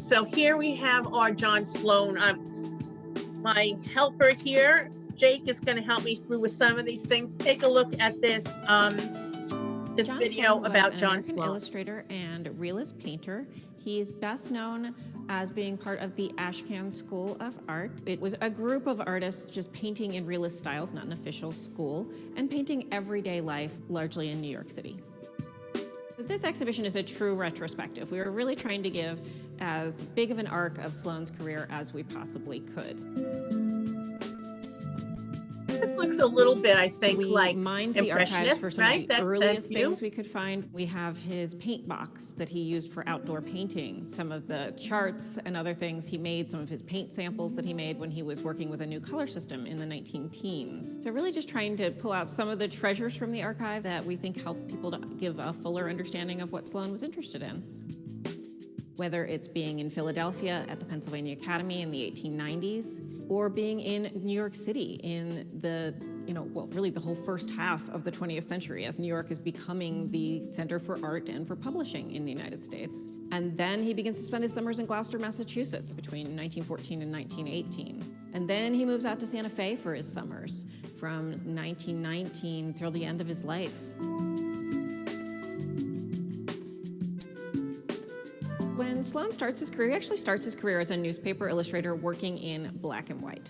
So here we have our John Sloan. My helper here, Jake, is going to help me through with some of these things. Take a look at this John video Sloan about was John an American Sloan. illustrator and realist painter. He's best known as being part of the Ashcan School of Art. It was a group of artists just painting in realist styles, not an official school, and painting everyday life, largely in New York City. This exhibition is a true retrospective. We were really trying to give as big of an arc of Sloan's career as we possibly could. This looks a little bit, I think, we like mined the archives for some right? of the earliest things we could find. We have his paint box that he used for outdoor painting, some of the charts and other things he made, some of his paint samples that he made when he was working with a new color system in the 19-teens. So really just trying to pull out some of the treasures from the archive that we think help people to give a fuller understanding of what Sloan was interested in. Whether it's being in Philadelphia at the Pennsylvania Academy in the 1890s, or being in New York City in the, really the whole first half of the 20th century, as New York is becoming the center for art and for publishing in the United States. And then he begins to spend his summers in Gloucester, Massachusetts between 1914 and 1918. And then he moves out to Santa Fe for his summers from 1919 till the end of his life. When Sloan starts his career, he actually starts his career as a newspaper illustrator working in black and white.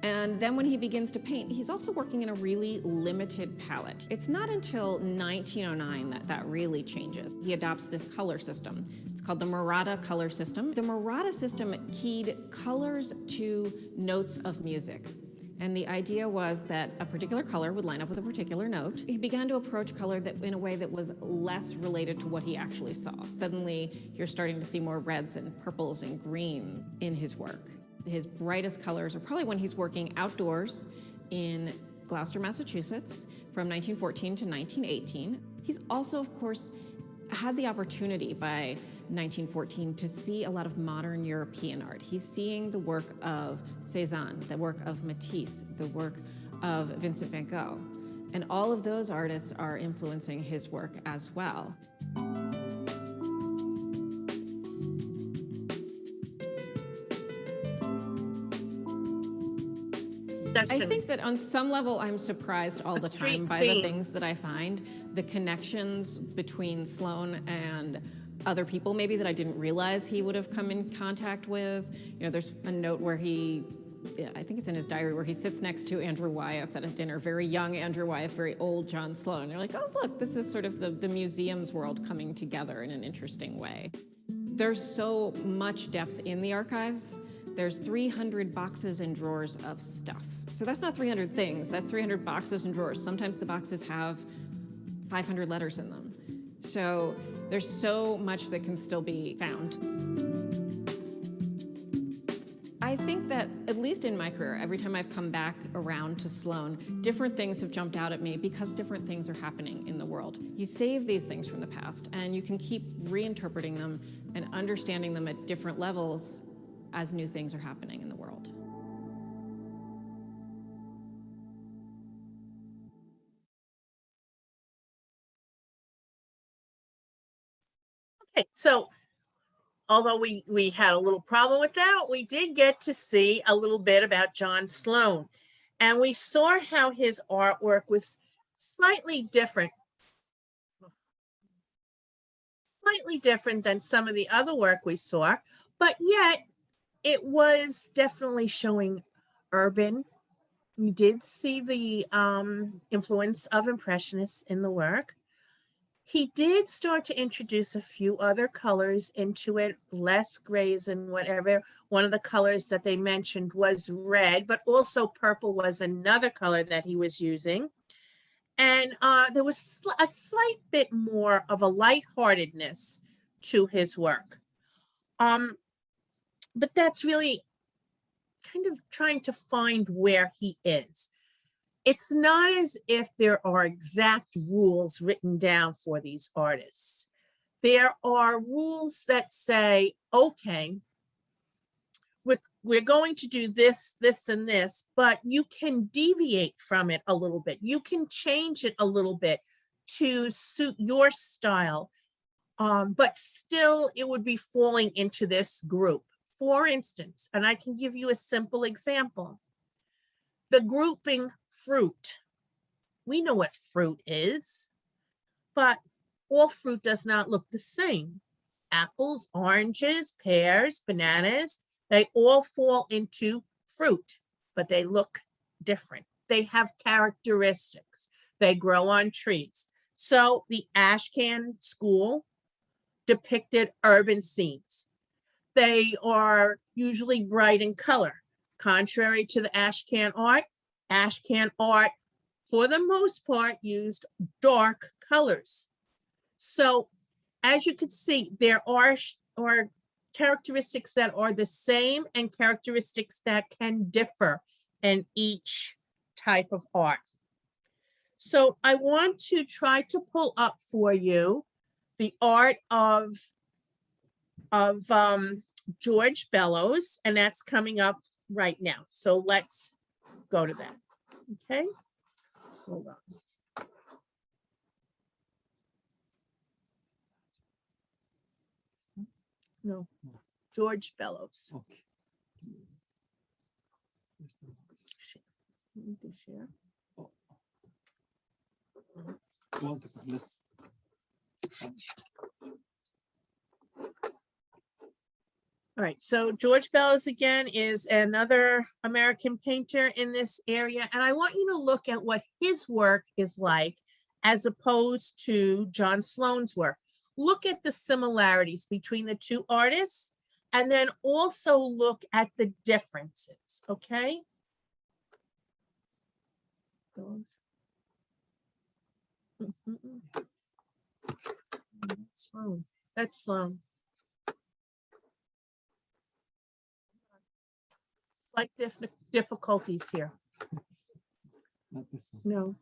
And then when he begins to paint, he's also working in a really limited palette. It's not until 1909 that that really changes. He adopts this color system. It's called the Murata color system. The Murata system keyed colors to notes of music. And the idea was that a particular color would line up with a particular note. He began to approach color in a way that was less related to what he actually saw. Suddenly, you're starting to see more reds and purples and greens in his work. His brightest colors are probably when he's working outdoors in Gloucester, Massachusetts from 1914 to 1918. He's also, of course, had the opportunity by 1914 to see a lot of modern European art. He's seeing the work of Cézanne, the work of Matisse, the work of Vincent van Gogh. And all of those artists are influencing his work as well. I think that on some level, I'm surprised all the time by the things that I find, the connections between Sloan and other people maybe that I didn't realize he would have come in contact with. There's a note where I think it's in his diary, where he sits next to Andrew Wyeth at a dinner, very young Andrew Wyeth, very old John Sloan. You're like, oh, look, this is sort of the museum's world coming together in an interesting way. There's so much depth in the archives. There's 300 boxes and drawers of stuff. So that's not 300 things, that's 300 boxes and drawers. Sometimes the boxes have 500 letters in them. So there's so much that can still be found. I think that, at least in my career, every time I've come back around to Sloan, different things have jumped out at me because different things are happening in the world. You save these things from the past, and you can keep reinterpreting them and understanding them at different levels as new things are happening in the world. Okay, so although we had a little problem with that, we did get to see a little bit about John Sloan. And we saw how his artwork was slightly different than some of the other work we saw, but yet it was definitely showing urban. You did see the influence of Impressionists in the work. He did start to introduce a few other colors into it, less grays and whatever. One of the colors that they mentioned was red, but also purple was another color that he was using. And there was a slight bit more of a lightheartedness to his work. But that's really kind of trying to find where he is. It's not as if there are exact rules written down for these artists. There are rules that say, okay, we're going to do this, this, and this, but you can deviate from it a little bit. You can change it a little bit to suit your style. But still it would be falling into this group. For instance, and I can give you a simple example, the grouping fruit. We know what fruit is, but all fruit does not look the same. Apples, oranges, pears, bananas, they all fall into fruit, but they look different. They have characteristics. They grow on trees. So the Ashcan school depicted urban scenes. They are usually bright in color. Contrary to the Ashcan art, for the most part, used dark colors. So as you can see, there are characteristics that are the same and characteristics that can differ in each type of art. So I want to try to pull up for you the art of George Bellows, and that's coming up right now. So let's go to that. Okay, hold on. No, George Bellows. Okay. Let me do share. Oh. 1 second. This. All right, so George Bellows again is another American painter in this area, and I want you to look at what his work is like as opposed to John Sloan's work. Look at the similarities between the two artists, and then also look at the differences, okay? Sloan. That's Sloan. Slight difficulties here. Not this one. No.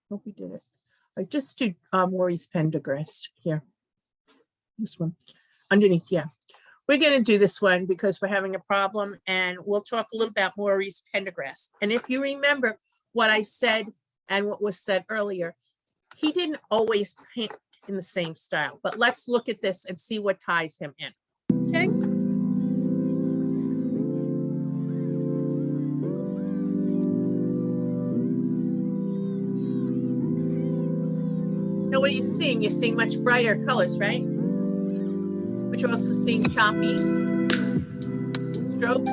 Hope we did it. I just do Maurice Pendergrast here. This one underneath, yeah. We're going to do this one because we're having a problem, and we'll talk a little about Maurice Pendergrast. And if you remember what I said and what was said earlier, he didn't always paint in the same style, but let's look at this and see what ties him in, okay? Now, what are you seeing? You're seeing much brighter colors, right? But you're also seeing choppy strokes.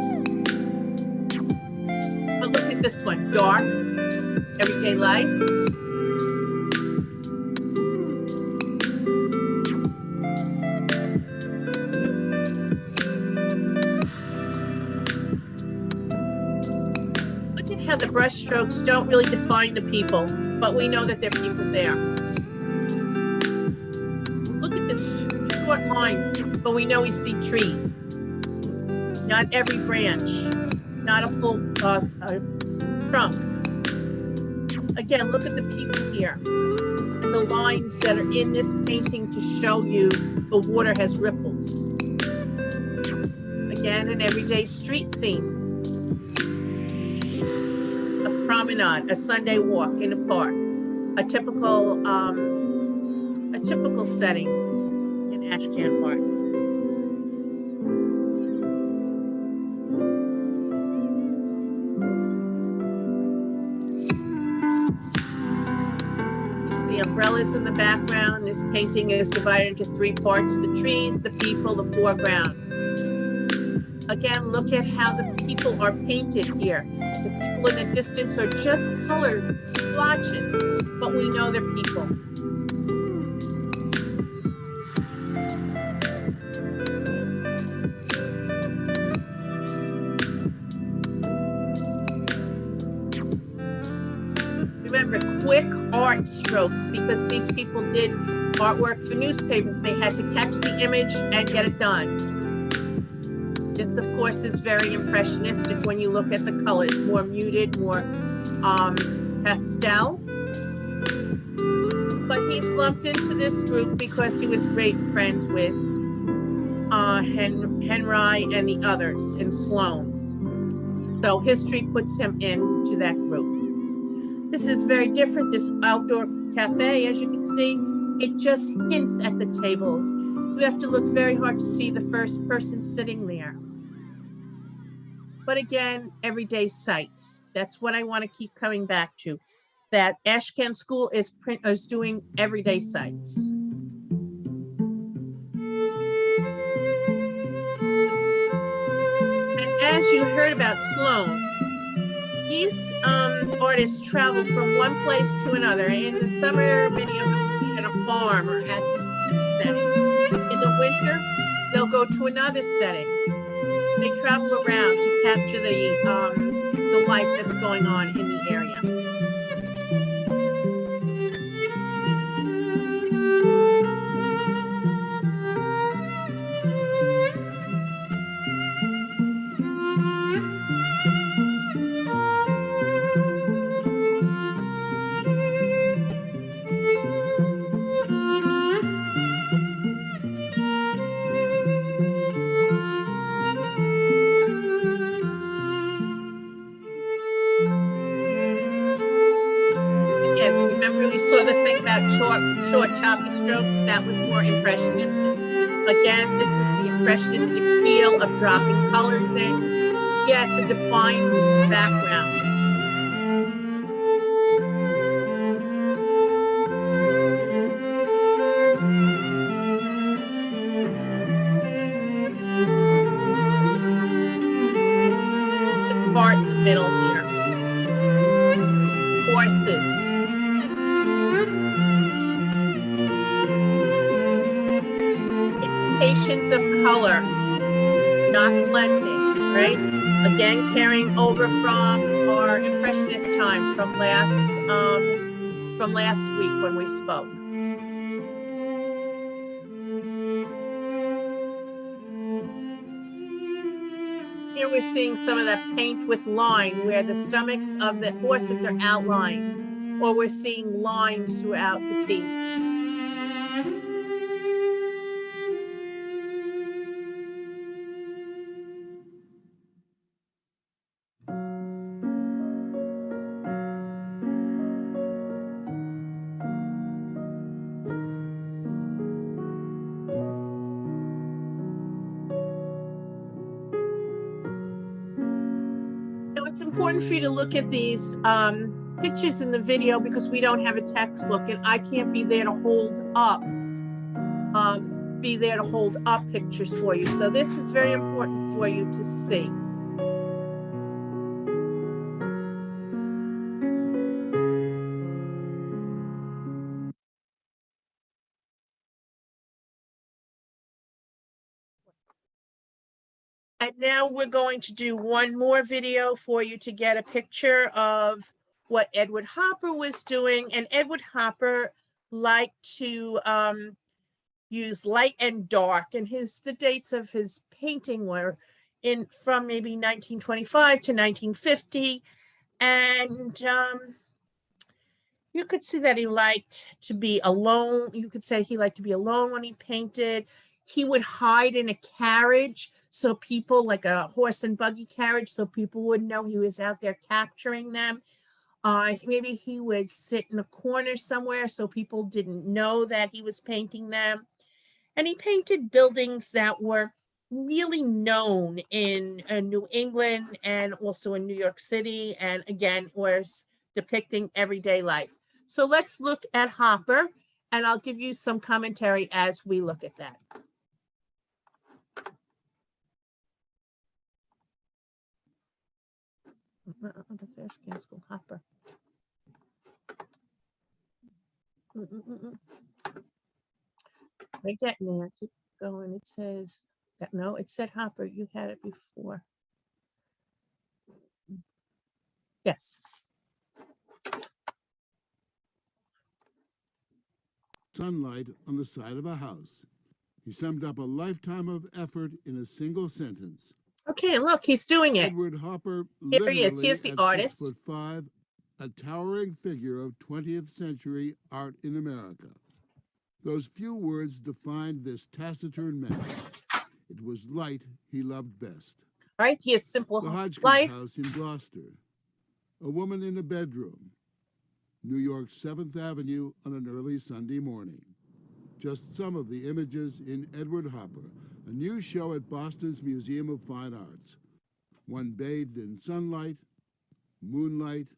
But look at this one, dark, everyday life. Look at how the brush strokes don't really define the people, but we know that there are people there. Look at this short lines, but we know we see trees. Not every branch, not a full trunk. Again, look at the people here and the lines that are in this painting to show you the water has ripples. Again, an everyday street scene. A promenade, a Sunday walk in a park, a typical setting in Ashcan Park. The umbrellas in the background. This painting is divided into three parts: the trees, the people, the foreground. Again, look at how the people are painted here. The people in the distance are just colored splotches, but we know they're people. Remember, quick art strokes, because these people did artwork for newspapers. They had to catch the image and get it done. This, of course, is very impressionistic when you look at the colors, more muted, more pastel. But he's lumped into this group because he was great friends with Henry and the others in Sloan. So history puts him into that group. This is very different. This outdoor cafe, as you can see, it just hints at the tables. You have to look very hard to see the first person sitting there. But again, everyday sights. That's what I want to keep coming back to. That Ashcan School is doing everyday sights. And as you heard about Sloan, these artists travel from one place to another. In the summer, many of them will be at a farm or at this setting. In the winter, they'll go to another setting. They travel around to capture the life that's going on in the area. Remember we saw the thing about short choppy strokes? That was more impressionistic. Again, this is the impressionistic feel of dropping colors in, yet the defined background. The part in the middle here. Horses. Patience of color, not blending, right? Again, carrying over from our impressionist time from last week when we spoke. Here we're seeing some of that paint with line where the stomachs of the horses are outlined, or we're seeing lines throughout the piece. It's important for you to look at these pictures in the video because we don't have a textbook and I can't be there to hold up pictures for you. So this is very important for you to see. And now we're going to do one more video for you to get a picture of what Edward Hopper was doing. And Edward Hopper liked to use light and dark. And the dates of his painting were from maybe 1925 to 1950. And you could see that he liked to be alone. You could say he liked to be alone when he painted. He would hide in a carriage, so people, like a horse and buggy carriage, so people would know he was out there capturing them. Maybe he would sit in a corner somewhere so people didn't know that he was painting them. And he painted buildings that were really known in New England and also in New York City, and again, was depicting everyday life. So let's look at Hopper, and I'll give you some commentary as we look at that. Hopper. We're getting there. Keep going. It says that no, it said Hopper. You had it before. Yes. Sunlight on the side of a house. He summed up a lifetime of effort in a single sentence. Okay, look, he's doing it. Edward Hopper, here he is. Here's the artist. 6'5", a towering figure of 20th century art in America. Those few words defined this taciturn man. It was light he loved best. Right, he has simple the Hodgkins life. House in Gloucester. A woman in a bedroom. New York's 7th Avenue on an early Sunday morning. Just some of the images in Edward Hopper, a new show at Boston's Museum of Fine Arts. One bathed in sunlight, moonlight,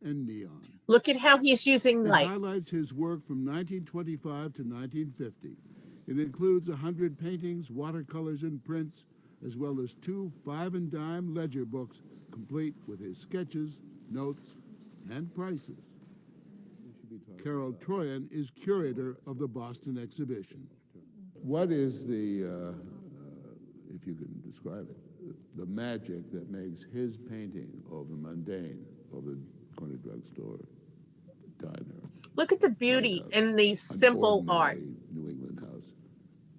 and neon. Look at how he's using It light. highlights his work from 1925 to 1950. It includes 100 paintings, watercolors, and prints, as well as 2 5-and-dime ledger books, complete with his sketches, notes, and prices. Carol Troyan is curator of the Boston exhibition. What is the, if you can describe it, the magic that makes his painting of the mundane, of the corner drugstore, diner? Look at the beauty in the simple art. Ordinary New England house.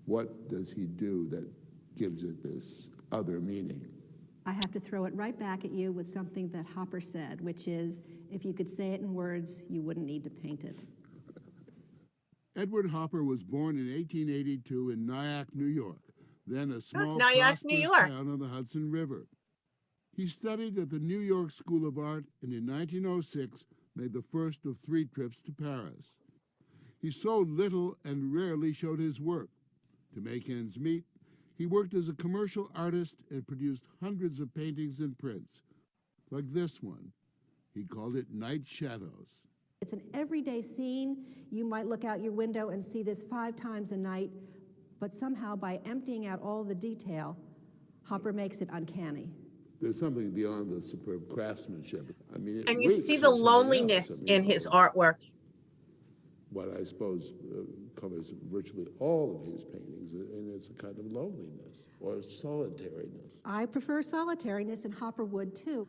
What does he do that gives it this other meaning? I have to throw it right back at you with something that Hopper said, which is, if you could say it in words, you wouldn't need to paint it. Edward Hopper was born in 1882 in Nyack, New York, then a small Nyack, New prosperous York. town on the Hudson River. He studied at the New York School of Art and in 1906 made the first of 3 trips to Paris. He sold little and rarely showed his work. To make ends meet, he worked as a commercial artist and produced hundreds of paintings and prints, like this one. He called it Night Shadows. It's an everyday scene. You might look out your window and see this 5 times a night, but somehow by emptying out all the detail, Hopper makes it uncanny. There's something beyond the superb craftsmanship. I mean, it And you reeks see of the something else. loneliness I mean, in his artwork. what I suppose covers virtually all of his paintings, and it's a kind of loneliness or solitariness. I prefer solitariness, and Hopper would too.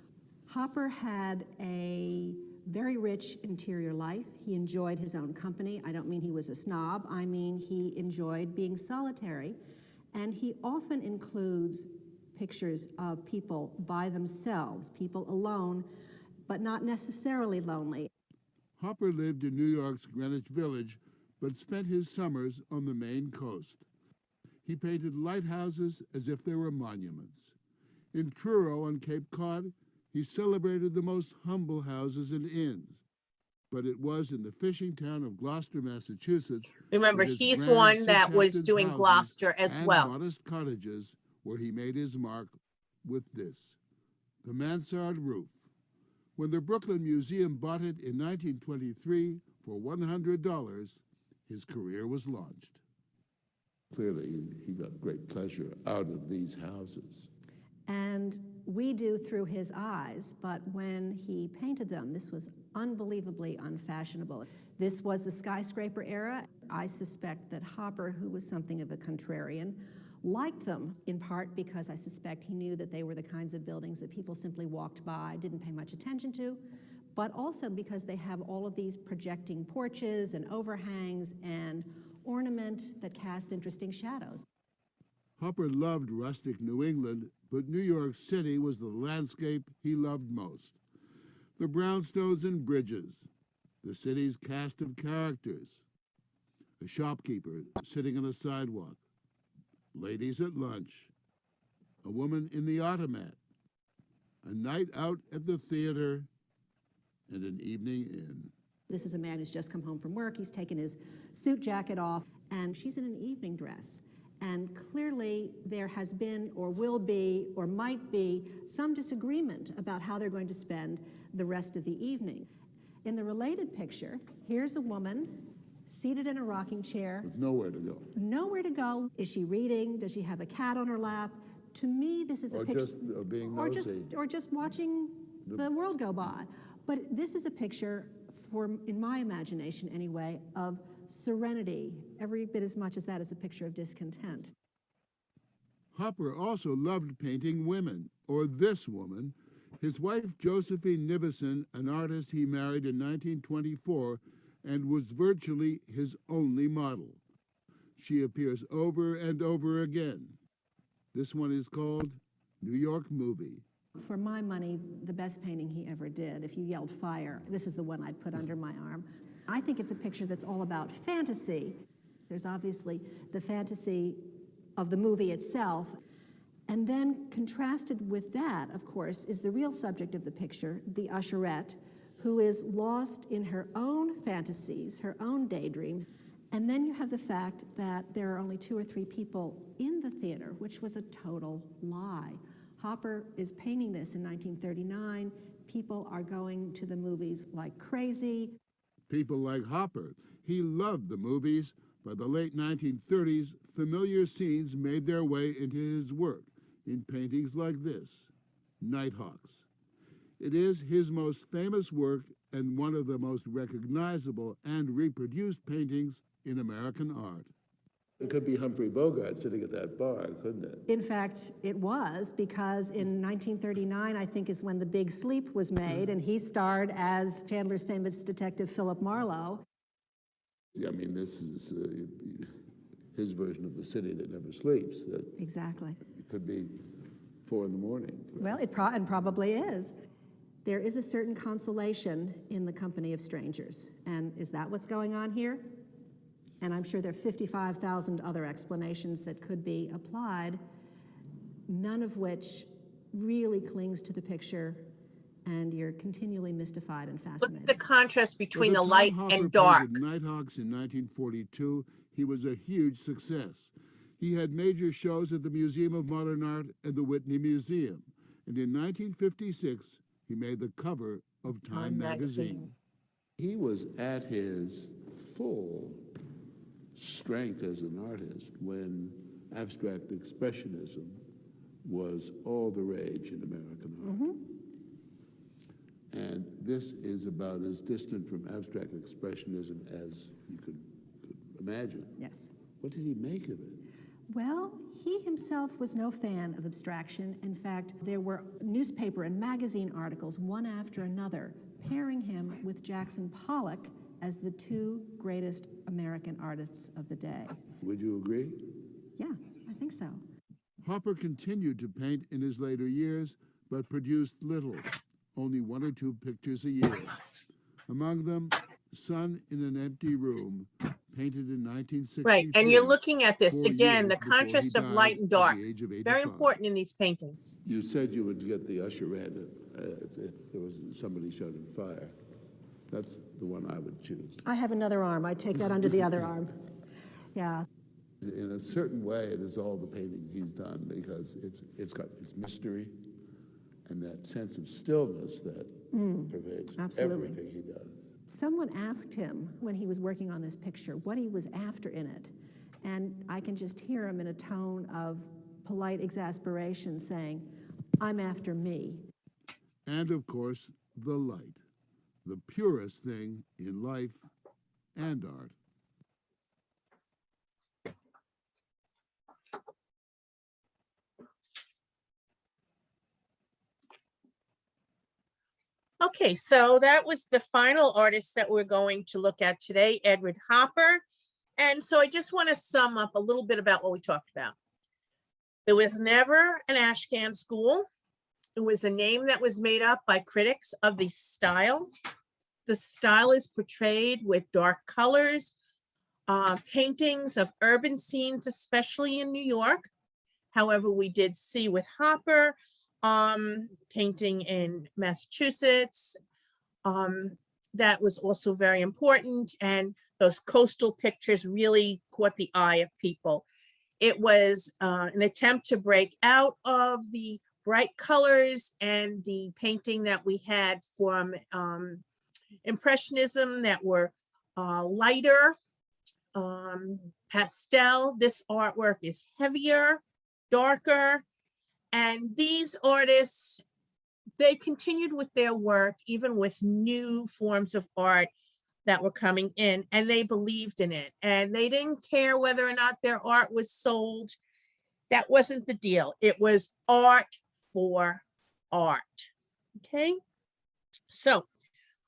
Hopper had a very rich interior life. He enjoyed his own company. I don't mean he was a snob. I mean he enjoyed being solitary. And he often includes pictures of people by themselves, people alone, but not necessarily lonely. Hopper lived in New York's Greenwich Village, but spent his summers on the Maine coast. He painted lighthouses as if they were monuments. In Truro on Cape Cod, he celebrated the most humble houses and inns. But it was in the fishing town of Gloucester, Massachusetts. Remember, with its he's grand one that was six-hafted doing houses Gloucester as and well. modest cottages, where he made his mark with this, the mansard roof. When the Brooklyn Museum bought it in 1923 for $100, his career was launched. Clearly, he got great pleasure out of these houses. And we do through his eyes, but when he painted them, this was unbelievably unfashionable. This was the skyscraper era. I suspect that Hopper, who was something of a contrarian, liked them, in part because I suspect he knew that they were the kinds of buildings that people simply walked by, didn't pay much attention to, but also because they have all of these projecting porches and overhangs and ornament that cast interesting shadows. Hopper loved rustic New England, but New York City was the landscape he loved most. The brownstones and bridges, the city's cast of characters, a shopkeeper sitting on a sidewalk, ladies at lunch, a woman in the automat, a night out at the theater, and an evening in. This is a man who's just come home from work. He's taken his suit jacket off, and she's in an evening dress. And clearly there has been or will be or might be some disagreement about how they're going to spend the rest of the evening. In the related picture, here's a woman seated in a rocking chair. With nowhere to go. Nowhere to go. Is she reading? Does she have a cat on her lap? To me, this is a Or picture. just being or nosy. just watching the world go by. But this is a picture, in my imagination anyway, of serenity, every bit as much as that is a picture of discontent. Hopper also loved painting women, or this woman. His wife, Josephine Nivison, an artist he married in 1924 and was virtually his only model. She appears over and over again. This one is called New York Movie. For my money, the best painting he ever did, if you yelled fire, this is the one I'd put under my arm. I think it's a picture that's all about fantasy. There's obviously the fantasy of the movie itself. And then contrasted with that, of course, is the real subject of the picture, the usherette, who is lost in her own fantasies, her own daydreams. And then you have the fact that there are only 2 or 3 people in the theater, which was a total lie. Hopper is painting this in 1939. People are going to the movies like crazy. People like Hopper. He loved the movies. By the late 1930s, familiar scenes made their way into his work in paintings like this, Nighthawks. It is his most famous work and one of the most recognizable and reproduced paintings in American art. It could be Humphrey Bogart sitting at that bar, couldn't it? In fact, it was, because in 1939, I think, is when The Big Sleep was made, and he starred as Chandler's famous detective Philip Marlowe. I mean, this is his version of the city that never sleeps. That Exactly. it could be 4 in the morning. Well, it probably is. There is a certain consolation in the company of strangers. And is that what's going on here? And I'm sure there are 55,000 other explanations that could be applied, none of which really clings to the picture, and you're continually mystified and Look fascinated. at the contrast between By the time light Hopper and dark. painted Nighthawks in 1942, he was a huge success. He had major shows at the Museum of Modern Art and the Whitney Museum. And in 1956, he made the cover of Time magazine. He was at his full strength as an artist when abstract expressionism was all the rage in American art. And this is about as distant from abstract expressionism as you could imagine. Yes. What did he make of it? Well, he himself was no fan of abstraction. In fact, there were newspaper and magazine articles, one after another, pairing him with Jackson Pollock as the 2 greatest American artists of the day. Would you agree? Yeah, I think so. Hopper continued to paint in his later years, but produced little, only 1 or 2 pictures a year. Among them, Sun in an Empty Room, painted in 1963. Right, and you're looking at this 4 again, years the before he contrast of died light and at dark. the age of Very 85. important in these paintings. You said you would get the usher in if there was somebody shouting fire. That's the one I would choose. I have another arm. I take that under the other arm. Yeah. In a certain way, it is all the painting he's done because it's got its mystery and that sense of stillness that pervades absolutely. everything he does. Someone asked him when he was working on this picture what he was after in it. And I can just hear him in a tone of polite exasperation saying, "I'm after me." And of course, the light, the purest thing in life and art. Okay, so that was the final artist that we're going to look at today, Edward Hopper. And so I just want to sum up a little bit about what we talked about. There was never an Ashcan school. It was a name that was made up by critics of the style. The style is portrayed with dark colors, paintings of urban scenes, especially in New York. However, we did see with Hopper, painting in Massachusetts, that was also very important. And those coastal pictures really caught the eye of people. It was an attempt to break out of the bright colors and the painting that we had from Impressionism that were lighter, pastel. This artwork is heavier, darker. And these artists, they continued with their work, even with new forms of art that were coming in, and they believed in it. And they didn't care whether or not their art was sold. That wasn't the deal. It was art for art. Okay? So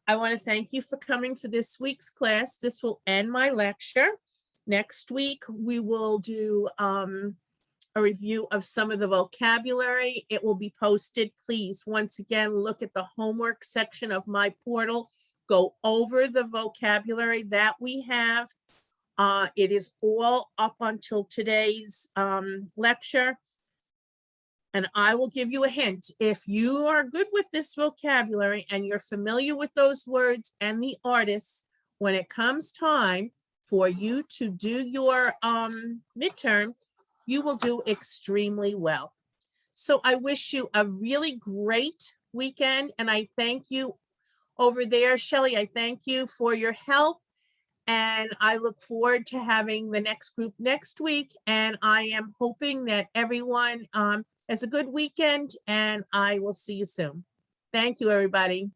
I want to thank you for coming for this week's class. This will end my lecture. Next week, we will do a review of some of the vocabulary. It will be posted. Please, once again, look at the homework section of my portal. Go over the vocabulary that we have. It is all up until today's lecture. And I will give you a hint. If you are good with this vocabulary and you're familiar with those words and the artists, when it comes time for you to do your midterm, you will do extremely well. So I wish you a really great weekend, and I thank you over there, Shelley. I thank you for your help, and I look forward to having the next group next week. And I am hoping that everyone has a good weekend, and I will see you soon. Thank you, everybody.